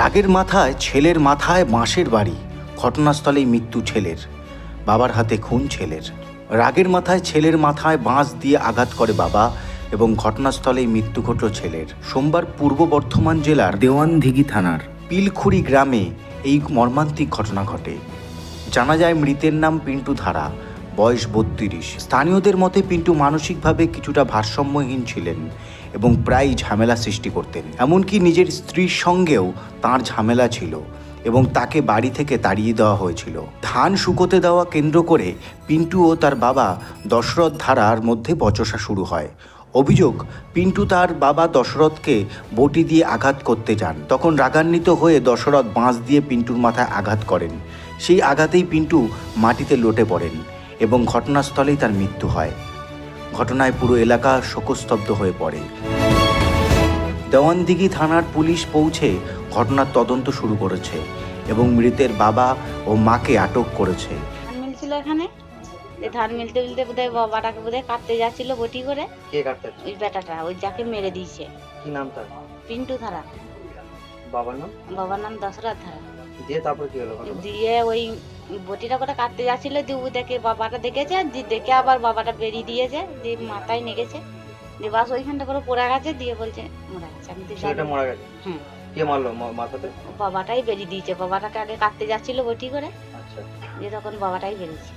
রাগের মাথায় ছেলের মাথায় বাঁশের বাড়ি, ঘটনাস্থলেই মৃত্যু ছেলের, বাবার হাতে খুন ছেলের। রাগের মাথায় ছেলের মাথায় বাঁশ দিয়ে আঘাত করে বাবা এবং ঘটনাস্থলেই মৃত্যু ঘটল ছেলের। সোমবার পূর্ব বর্ধমান জেলার দেওয়ানদিঘি থানার পিলখুড়ি গ্রামে এই মর্মান্তিক ঘটনা ঘটে। জানা যায় মৃতের নাম পিন্টু ধারা, বয়স 32। স্থানীয়দের মতে পিন্টু মানসিকভাবে কিছুটা ভারসাম্যহীন ছিলেন এবং প্রায়ই ঝামেলা সৃষ্টি করতেন। এমনকি নিজের স্ত্রীর সঙ্গেও তাঁর ঝামেলা ছিল এবং তাকে বাড়ি থেকে তাড়িয়ে দেওয়া হয়েছিল। ধান শুকোতে দেওয়া কেন্দ্র করে পিন্টু ও তার বাবা দশরথ ধারার মধ্যে বচসা শুরু হয়। অভিযোগ, পিন্টু তার বাবা দশরথকে বটি দিয়ে আঘাত করতে যান। তখন রাগান্বিত হয়ে দশরথ বাঁশ দিয়ে পিন্টুর মাথায় আঘাত করেন। সেই আঘাতেই পিন্টু মাটিতে লটে পড়েন এবং ঘটনাস্থলেই তার মৃত্যু হয়। ঘটনায় পুরো এলাকা শোকস্তব্ধ হয়ে পড়ে। দেওয়ানদিঘি থানার পুলিশ পৌঁছে ঘটনার তদন্ত শুরু করেছে এবং মৃতের বাবা ও মাকে আটক করেছে। ধান মিল ছিল এখানে, ধান মিলতে মিলতে বোধহয় বাবাটাকে বোধহয় কাটতে যাচ্ছিল বটি করে। কে কাটতে? ওই বেটাটা, ওই যাকে মেরে দিয়েছে। কি নাম তার? পিন্টু ধারা। বাবার নাম? বাবার নাম দশরথ ধারা। দিয়ে তারপর কি হলো? দিয়ে ওই বটিটা করে কাটতে যাচ্ছিল, দিয়ে ও দেখে বাবাটা দেখেছে, দিয়ে দেখে আবার বাবাটা বেরিয়ে দিয়েছে, দিয়ে মাথায় নেগেছে, দিয়ে বাস ওইখানটা করে পড়ে গেছে, দিয়ে বলছে মারা গেছে। আমি তো ছেলেটা মারা গেছে? হুম। কে মারলো মাথাতে? বাবাটাই বেরিয়ে দিয়েছে, বাবাটাকে আগে কাটতে যাচ্ছিল বটি করে, আচ্ছা। দিয়ে তখন বাবাটাই বেরিয়েছে।